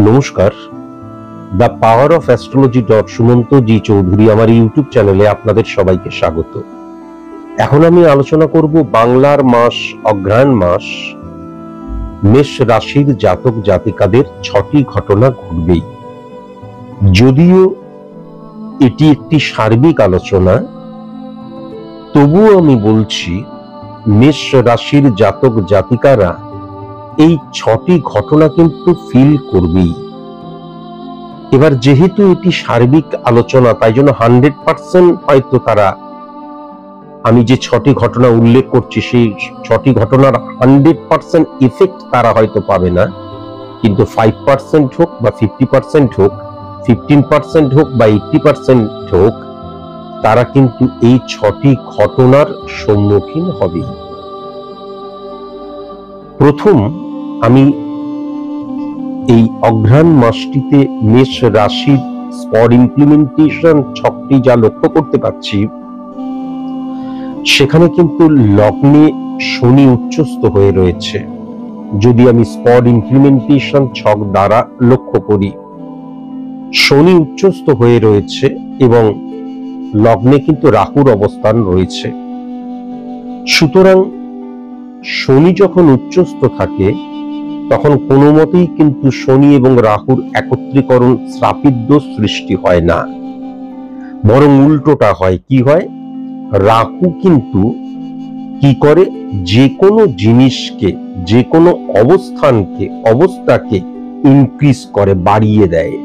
নমস্কার, the power of astrology Sumanta ji Chowdhury আমার ইউটিউব চ্যানেলে আপনাদের সবাইকে স্বাগত। এখন আমি আলোচনা করব বাংলার মাস অগ্রহায়ণ মাস মেষ রাশির জাতক জাতিকাদের 6টি ঘটনা ঘটবেই। যদিও এটি একটি সার্বিক আলোচনা, তবুও আমি বলছি মেষ রাশির জাতক জাতিকারা এই 6টি ঘটনা কিন্তু ফিল করবেই। এবার যেহেতু এটি সার্বিক আলোচনা, তাই জন্য 100% হয়তো তারা, আমি যে 6টি ঘটনা উল্লেখ করছি সেই 6টি ঘটনার 100% ইফেক্ট তারা হয়তো পাবে না, কিন্তু 5% হোক বা 50% হোক, 15% হোক বা 80% হোক, তারা কিন্তু এই 6টি ঘটনার সম্মুখীন হবেই। প্রথম, আমি এই অগ্রহায়ণ মাসটিতে মেষ রাশির স্পট ইমপ্লিমেন্টেশন ছকটি যা লক্ষ্য করতে পাচ্ছি, সেখানে কিন্তু লগ্নে শনি উচ্চস্থ হয়ে রয়েছে। যদি আমি স্পট ইমপ্লিমেন্টেশন ছক দ্বারা লক্ষ্য করি, শনি উচ্চস্থ হয়ে রয়েছে এবং লগ্নে কিন্তু রাহুর অবস্থান রয়েছে। সুতরাং শনি যখন উচ্চস্থ থাকে তখন কোনো মতেই কিন্তু শনি এবং রাহুর একত্রীকরণ শ্রাপিত দোষ সৃষ্টি হয় না, বরং উল্টোটা হয়। কি হয়? রাহু কিন্তু কি করে, যে কোনো জিনিসকে, যে কোনো অবস্থাকে ইনক্রিজ করে, বাড়িয়ে দেয়।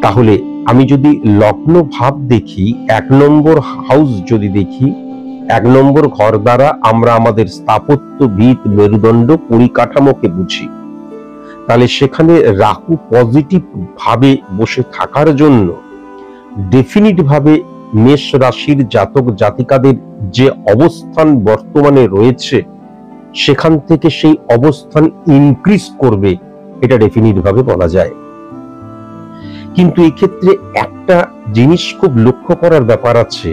তাহলে আমি যদি লগ্ন ভাব দেখি, 1 নম্বর হাউস যদি দেখি, 1 নম্বর ঘর দ্বারা আমরা আমাদের স্থাপত্য, ভিত, মেরুদণ্ড, পরিকাঠামোকে বুঝি। তাহলে সেখানে রাহু পজিটিভ ভাবে বসে থাকার জন্য ডেফিনিট ভাবে মেষ রাশির জাতক জাতিকাদের যে অবস্থান বর্তমানে রয়েছে সেখান থেকে সেই অবস্থান ইনক্রিজ করবে, এটা ডেফিনিট ভাবে বলা যায়। কিন্তু এক্ষেত্রে একটা জিনিস খুব লক্ষ্য করার ব্যাপার আছে।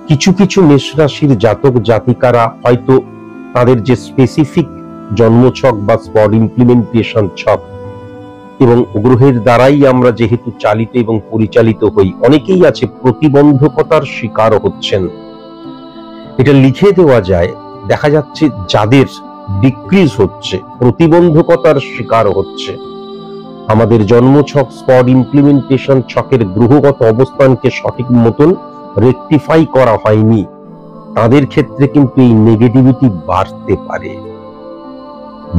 কিছু কিছু মেষ রাশির জাতক জাতিকারা হয়তো তাদের যে স্পেসিফিক জন্মছক বা স্পট ইমপ্লিমেন্টেশন ছক এবং গ্রহের দ্বারাই আমরা যেহেতু চালিত এবং পরিচালিত হই, অনেকেই আছে প্রতিবন্ধকতার শিকার হচ্ছেন। এটা লিখে দেওয়া যায়, দেখা যাচ্ছে যাদের ডিক্রিজ হচ্ছে, প্রতিবন্ধকতার শিকার হচ্ছে, আমাদের জন্মছক স্পট ইমপ্লিমেন্টেশন ছকের গ্রহগত অবস্থানকে সঠিক মতন রেকটিফাই করা হয়নি, তাদের ক্ষেত্রে কিন্তু এই নেগেটিভিটি বাড়তে পারে।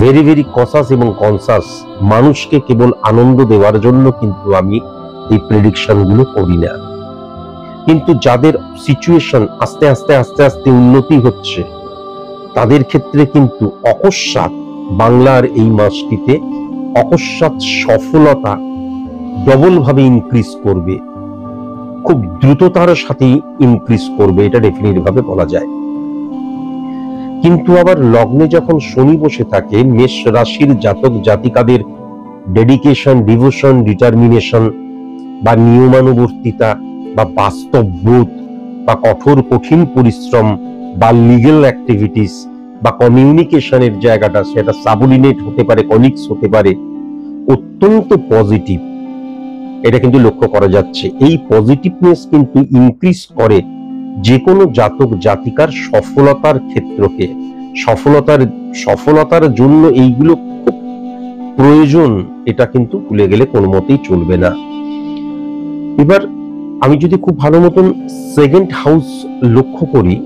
ভেরি ভেরি কসাস এবং কনসাস, মানুষকে কেবল আনন্দ দেওয়ার জন্য কিন্তু আমি এই প্রেডিকশন গুলো করি না। কিন্তু যাদের সিচুয়েশন আস্তে আস্তে আস্তে আস্তে উন্নতি হচ্ছে, তাদের ক্ষেত্রে কিন্তু অকস্মাৎ বাংলার এই মাসটিতে অকস্মাৎ সফলতা ডবল ভাবে ইনক্রিজ করবে, খুব দ্রুততার সাথে ইনক্রিজ করবে, এটা ডেফিনিট ভাবে বলা যায়। কিন্তু আবার লগ্নে যখন শনি বসে থাকে, মেষ রাশির জাতক জাতিকাদের ডেডিকেশন, ডিভোশন, ডিটারমিনেশন বা নিয়মানুবর্তিতা বা বাস্তববোধ বা কঠিন পরিশ্রম বা লিগ্যাল অ্যাক্টিভিটিস বা কমিউনিকেশনের জায়গাটা, সেটা সাবঅর্ডিনেট হতে পারে, কলিগস হতে পারে, অত্যন্ত পজিটিভ। এটা কিন্তু লক্ষ্য করা যাচ্ছে। এই পজিটিভনেস কিন্তু ইনক্রিজ করে যে কোনো জাতক জাতিকার সফলতার ক্ষেত্রকে। সফলতার জন্য এইগুলো খুব প্রয়োজন, এটা কিন্তু ভুলে গেলে কোনো মতেই চলবে না। এবার আমি যদি খুব ভালো মতন সেকেন্ড হাউস লক্ষ্য করি,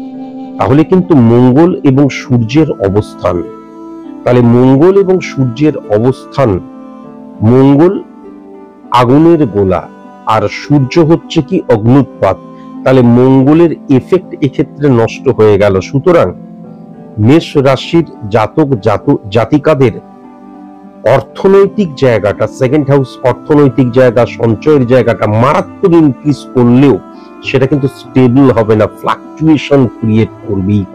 তাহলে কিন্তু মঙ্গল এবং সূর্যের অবস্থান, তাহলে মঙ্গল এবং সূর্যের অবস্থান, মঙ্গল আগুনের গোলা আর সূর্য হচ্ছে কি অগ্নুৎপাত, তাহলে মঙ্গলের এফেক্ট এক্ষেত্রে নষ্ট হয়ে গেল। সুতরাং মেষ রাশির জাতক জাতিকাদের অর্থনৈতিক জায়গাটা, সেকেন্ড হাউস অর্থনৈতিক জায়গা, সঞ্চয়ের জায়গাটা মারাত্মক ইনক্রিজ করলেও সেটা কিন্তু স্টেবল হবে না, ফ্লাকচুয়েশন ক্রিয়েট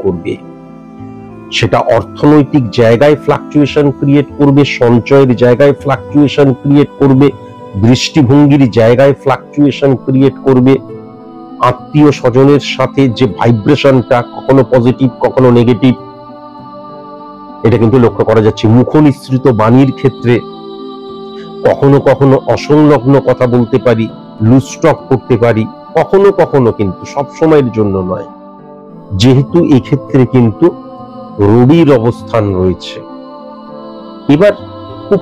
করবে। সেটা অর্থনৈতিক জায়গায় ফ্লাকচুয়েশন ক্রিয়েট করবে, সঞ্চয়ের জায়গায় ফ্লাকচুয়েশন ক্রিয়েট করবে, দৃষ্টিভঙ্গির জায়গায় ফ্লাকচুয়েশন ক্রিয়েট করবে, আত্মীয় স্বজনের সাথে যে ভাইব্রেশনটা কখনো পজিটিভ কখনো নেগেটিভ, এটা কিন্তু লক্ষ্য করা যাচ্ছে। মুখ নিঃসৃত বাণীর ক্ষেত্রে কখনো কখনো অসংলগ্ন কথা বলতে পারি, লুজ টক করতে পারি, কখনো কখনো, কিন্তু সব সময়ের জন্য নয়। যেহেতু এক্ষেত্রে কিন্তু রবির অবস্থান রয়েছে। এবার খুব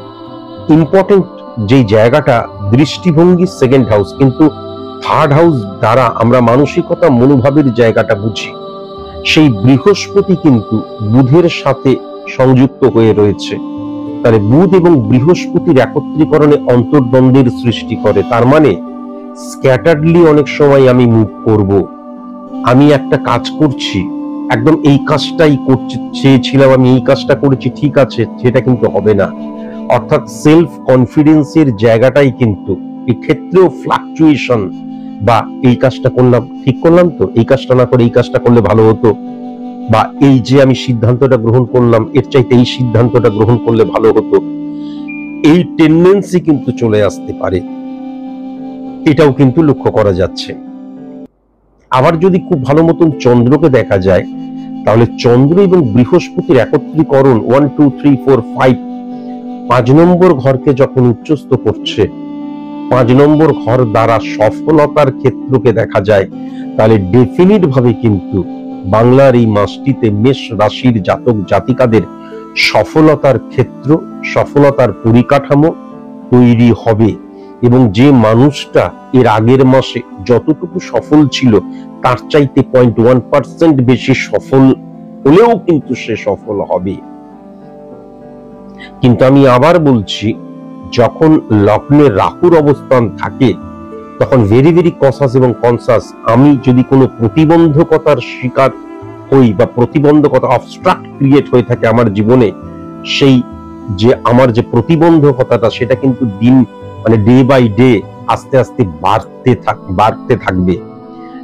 ইম্পর্টেন্ট যে জায়গাটা, দৃষ্টিভঙ্গি সেকেন্ড হাউস, কিন্তু থার্ড হাউস দ্বারা আমরা মানসিকতা মনোভাবের জায়গাটা বুঝি। সেই বৃহস্পতি কিন্তু বুধের সাথে সংযুক্ত হয়ে রয়েছে। তাহলে বুধ এবং বৃহস্পতির একত্রীকরণে অন্তর্দ্বন্দ্বের সৃষ্টি করে। তার মানে স্ক্যাটার্ডলি অনেক সময় আমি মুভ করব, আমি একটা কাজ করছি, একদম এই কাজটাই করতে চেয়েছিলাম, আমি এই কাজটা করেছি, ঠিক আছে, সেটা কিন্তু হবে না। অর্থাৎ সেলফ কনফিডেন্সের জায়গাটাই কিন্তু এক্ষেত্রেও ফ্লাকচুয়েশন, বা এই কাজটা করলাম, ঠিক করলাম তো, এই কাজটা না করে এই কাজটা করলে ভালো হতো, বা এই যে আমি সিদ্ধান্তটা গ্রহণ করলাম এর চাইতে এই সিদ্ধান্তটা গ্রহণ করলে ভালো হতো, এই টেন্ডেন্সি কিন্তু চলে আসতে পারে। এটাও কিন্তু লক্ষ্য করা যাচ্ছে। আবার যদি খুব ভালো মতন চন্দ্রকে দেখা যায়, তাহলে চন্দ্র এবং বৃহস্পতির একত্রীকরণ 1 2 3 4 5 5 নম্বর ঘরকে যখন উচ্চস্থ করছে, 5 নম্বর ঘর দ্বারা সফলতার ক্ষেত্রকে দেখা যায়, তাহলে ডেফিনিট ভাবে কিন্তু বাংলার এই মাসটিতে মেষ রাশির জাতক জাতিকাদের সফলতার ক্ষেত্র, সফলতার পরিকাঠামো তৈরি হবে। এবং যে মানুষটা এর আগের মাসে যতটুকু সফল ছিল তার চাইতে 0.1% বেশি সফল হলেও কিন্তু সে সফল হবে। কিন্তু আমি আবার বলছি, যখন লগ্নে রাহুর অবস্থান থাকে তখন ভেরি ভেরি কনসাস এবং কনসাস। আমি যদি কোনো প্রতিবন্ধকতার শিকার হই বা প্রতিবন্ধকতা অবস্ট্রাক্ট ক্রিয়েট হয়ে থাকে আমার জীবনে, সেই যে আমার যে প্রতিবন্ধকতাটা সেটা কিন্তু দিন মানে ডে বাই ডে আস্তে আস্তে বাড়তে থাকবে।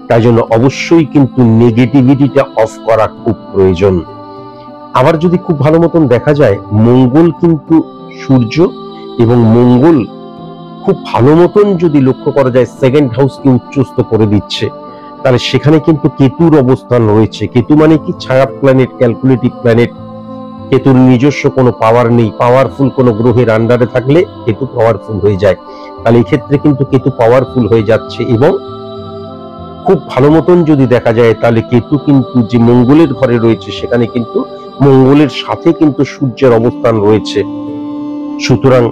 তাই জন্য অবশ্যই কিন্তু নেগেটিভিটিটা অফ করা খুব প্রয়োজন। আবার যদি খুব ভালো মতন দেখা যায়, মঙ্গল কিন্তু সূর্য এবং মঙ্গল খুব ভালো মতন যদি লক্ষ্য করা যায় সেকেন্ড হাউসকে উচ্চস্থ করে দিচ্ছে, তাহলে সেখানে কিন্তু কেতুর অবস্থান রয়েছে। কেতু মানে কি? ছায়া প্ল্যানেট, ক্যালকুলেটিভ প্ল্যানেট। কেতুর নিজস্ব কোনো পাওয়ার নেই, পাওয়ারফুল কোনো গ্রহের আন্ডারে থাকলে কেতু পাওয়ারফুল হয়ে যায়। তাহলে এই ক্ষেত্রে কিন্তু কেতু পাওয়ারফুল হয়ে যাচ্ছে। এবং খুব ভালো মতন যদি দেখা যায়, তাহলে কেতু কিন্তু যে মঙ্গলের ঘরে রয়েছে সেখানে কিন্তু মঙ্গলের সাথে কিন্তু সূর্যের অবস্থান রয়েছে। সুতরাং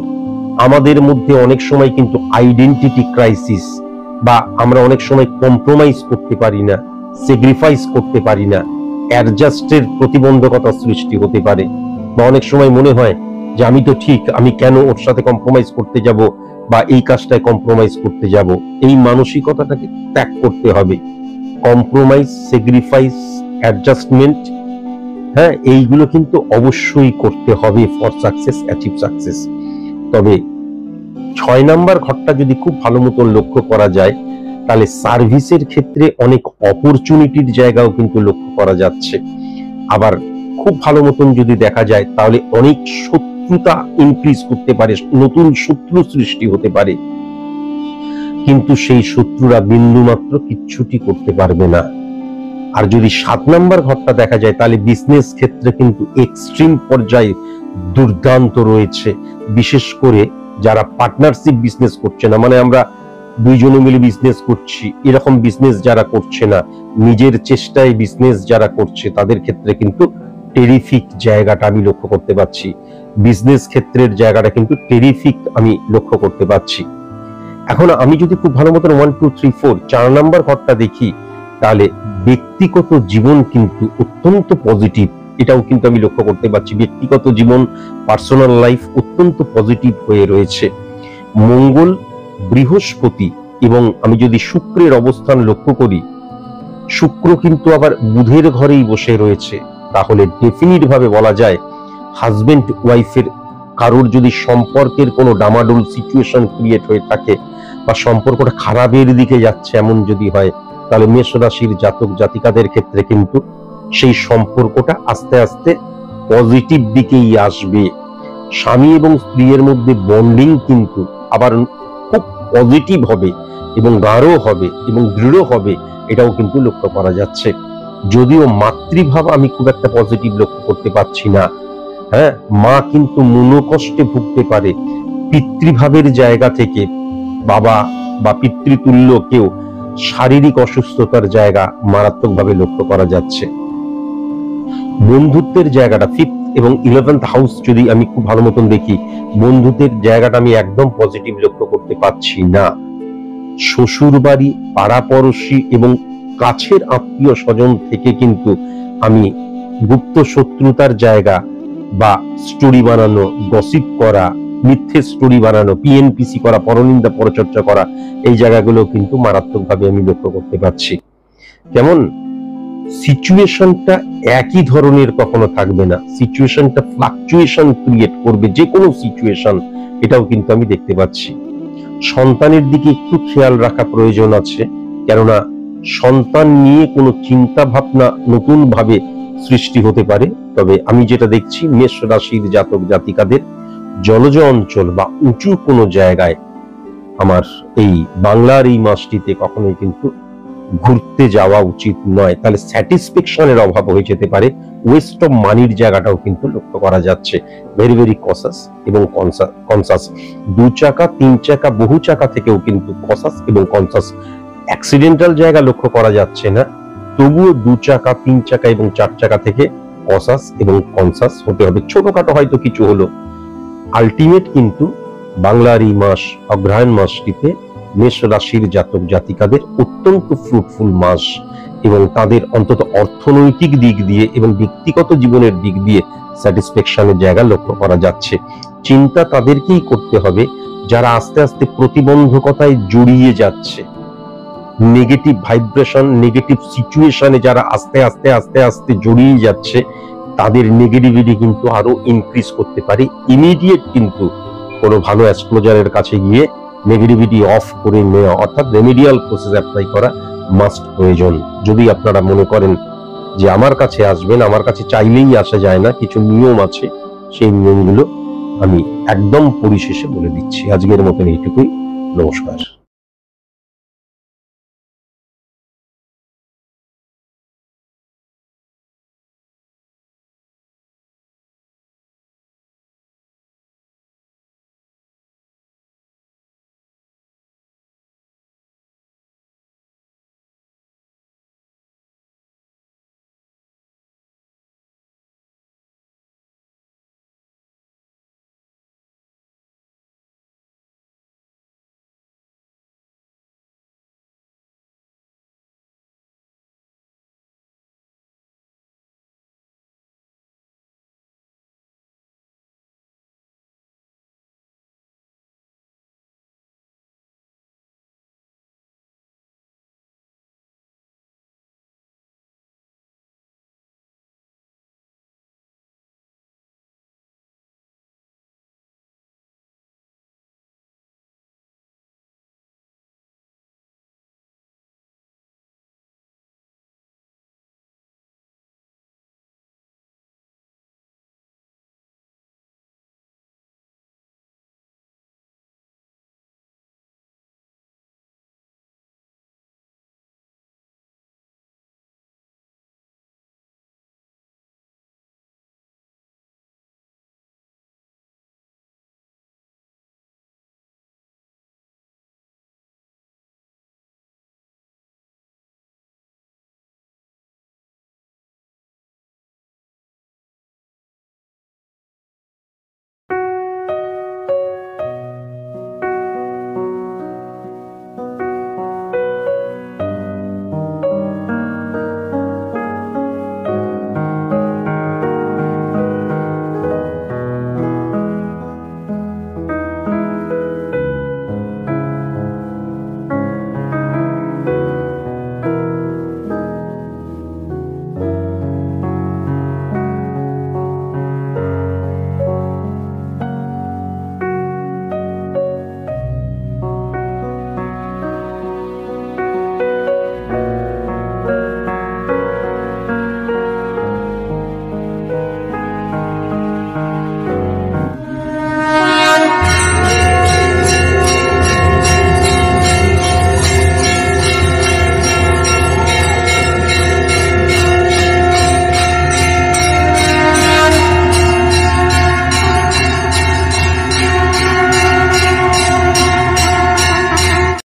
আমাদের মধ্যে অনেক সময় কিন্তু আইডেন্টিটি ক্রাইসিস, বা আমরা অনেক সময় কম্প্রোমাইজ করতে পারি না, স্যাক্রিফাইস করতে পারি না, অ্যাডজাস্টের প্রতিবন্ধকতা সৃষ্টি হতে পারে। বা অনেক সময় মনে হয় যে আমি তো ঠিক, আমি কেন ওর সাথে কম্প্রোমাইজ করতে যাব, বা এই কাজটায় কম্প্রোমাইজ করতে যাব। এই মানসিকতাটাকে ত্যাগ করতে হবে। কম্প্রোমাইজ, স্যাক্রিফাইস, অ্যাডজাস্টমেন্ট, হ্যাঁ, এইগুলো কিন্তু অবশ্যই করতে হবে ফর সাকসেস, অ্যাচিভ সাকসেস। তবে 6 নাম্বার ঘরটা যদি খুব ভালো মতো লক্ষ্য করা যায়, তাহলে সার্ভিসের ক্ষেত্রে অনেক অপরচুনিটির জায়গাও কিন্তু লক্ষ্য করা যাচ্ছে। আবার খুব ভালো মতন যদি দেখা যায়, তাহলে অনেক শত্রুতা ইনক্রিজ করতে পারে, নতুন শত্রু সৃষ্টি হতে পারে। কিন্তু সেই শত্রুরা বিন্দুমাত্র কিচ্ছুটি করতে পারবে না। আর যদি 7 নাম্বার ঘরটা দেখা যায়, তাহলে বিজনেস ক্ষেত্রে কিন্তু এক্সট্রিম পর্যায়ে দুর্দান্ত রয়েছে। বিশেষ করে যারা পার্টনারশিপ বিজনেস করছে না, মানে আমরা দুইজনে মিলে বিজনেস করছি, এরকম বিজনেস যারা করছে না, নিজের চেষ্টায় বিজনেস যারা করছে, তাদের ক্ষেত্রে কিন্তু টেরিফিক জায়গাটা আমি লক্ষ্য করতে পারছি। বিজনেস ক্ষেত্রের জায়গাটা কিন্তু টেরিফিক আমি লক্ষ্য করতে পারছি। এখন আমি যদি খুব ভালো মতন 1 2 3 4 4 নাম্বার ঘরটা দেখি, তাহলে ব্যক্তিগত জীবন কিন্তু অত্যন্ত পজিটিভ, এটাও কিন্তু আমি লক্ষ্য করতে পারছি। ব্যক্তিগত জীবন, পার্সোনাল লাইফ অত্যন্ত পজিটিভ হয়ে রয়েছে। মঙ্গল, বৃহস্পতি এবং আমি যদি শুক্রের অবস্থান লক্ষ্য করি, শুক্র কিন্তু আবার বুধের ঘরেই বসে রয়েছে। তাহলে ডেফিনিট ভাবে বলা যায়, হাজবেন্ড ওয়াইফের কারোর যদি সম্পর্কের কোনো ডামাডোল সিচুয়েশন ক্রিয়েট হয়ে থাকে, বা সম্পর্কটা খারাপের দিকে যাচ্ছে এমন যদি হয়, তাহলে মেষ রাশির জাতক জাতিকাদের ক্ষেত্রে কিন্তু সেই সম্পর্কটা আস্তে আস্তে পজিটিভ দিকেই আসবে। স্বামী এবং স্ত্রীর মধ্যে বন্ডিং কিন্তু আবার খুব পজিটিভ হবে এবং গাঢ় হবে এবং দৃঢ় হবে, এটাও কিন্তু লক্ষ্য করা যাচ্ছে। যদিও মাতৃভাব আমি খুব একটা পজিটিভ লক্ষ্য করতে পারছি না। হ্যাঁ, মা কিন্তু মনোকষ্টে ভুগতে পারে, পিতৃভাবের জায়গা থেকে বাবা বা পিতৃতুল্য কেউ শারীরিক অসুস্থতার জায়গা মারাত্মকভাবে লক্ষ্য করা যাচ্ছে। বন্ধুত্বের জায়গাটা 5th এবং 11th হাউস যদি আমি খুব ভালো মতন দেখি, বন্ধুত্বের জায়গাটা আমি একদম পজিটিভ লক্ষ্য করতে পারছি না। শ্বশুর বাড়ি, পাড়াপড়শি এবং কাছের আত্মীয় স্বজন থেকে কিন্তু আমি গুপ্ত শত্রুতার জায়গা বা স্টোরি বানানো, গসিপ করা, মিথ্যে স্টোরি বানানো, পিএনপিসি করা, পরনিন্দা পরচর্চা করা, এই জায়গাগুলো কিন্তু মারাত্মকভাবে আমি লক্ষ্য করতে পারছি। কেমন সিচুয়েশনটা একই ধরনের কখনো থাকবে না, সিচুয়েশনটা ফ্লাকচুয়েশন ক্রিয়েট করবে, যে কোনো সিচুয়েশন, এটাও কিন্তু আমি দেখতে পাচ্ছি। সন্তানের দিকে একটু খেয়াল রাখা প্রয়োজন আছে, কেননা সন্তান নিয়ে কোনো চিন্তা ভাবনা নতুন ভাবে সৃষ্টি হতে পারে। তবে আমি যেটা দেখছি, মেষ রাশির জাতক জাতিকাদের জলজ অঞ্চল বা উঁচু কোনো জায়গায় আমার এই বাংলার এই মাসটিতে কখনোই কিন্তু ঘুরতে যাওয়া উচিত নয়, তাহলে স্যাটিসফ্যাকশনের অভাব হয়ে যেতে পারে। ওয়েস্ট অফ মানির জায়গাটাও কিন্তু লক্ষ্য করা যাচ্ছে। ভেরি ভেরি কসাস এবং কনসাস। 2 চাকা 3 চাকা বহু চাকা থেকেও কিন্তু কসাস এবং কনসাস। অ্যাক্সিডেন্টাল জায়গা লক্ষ্য করা যাচ্ছে না, তবুও 2 চাকা 3 চাকা এবং 4 চাকা থেকে কসাস এবং কনসাস হতে হবে। ছোটখাটো হয়তো কিছু হলো, আলটিমেট কিন্তু বাংলার এই মাস, অগ্রহায়ণ মাসটিতে মেষ রাশির জাতক জাতিকাদের অত্যন্ত ফ্রুটফুল মাস, এবং তাদের অন্তত অর্থনৈতিক দিক দিয়ে এবং ব্যক্তিগত জীবনের দিক দিয়ে স্যাটিসফ্যাকশনের জায়গা লক্ষ্য করা যাচ্ছে। চিন্তা তাদেরকেই করতে হবে যারা আস্তে আস্তে প্রতিবন্ধকতায় জড়িয়ে যাচ্ছে, নেগেটিভ ভাইব্রেশন, নেগেটিভ সিচুয়েশনে যারা আস্তে আস্তে আস্তে আস্তে জড়িয়ে যাচ্ছে, তাদের নেগেটিভিটি কিন্তু আরো ইনক্রিজ করতে পারে। ইমিডিয়েট কিন্তু কোনো ভালো অ্যাস্ট্রোলজারের কাছে গিয়ে নেগেটিভিটি অফ করে নেওয়া, অর্থাৎ রেমেডিয়াল প্রসেস অ্যাপ্লাই করা মাস্ট প্রয়োজন। যদি আপনারা মনে করেন যে আমার কাছে আসবেন, আমার কাছে চাইলেই আসা যায় না, কিছু নিয়ম আছে, সেই নিয়মগুলো আমি একদম পরিশেষে বলে দিচ্ছি। আজকের মতন এইটুকুই, নমস্কার।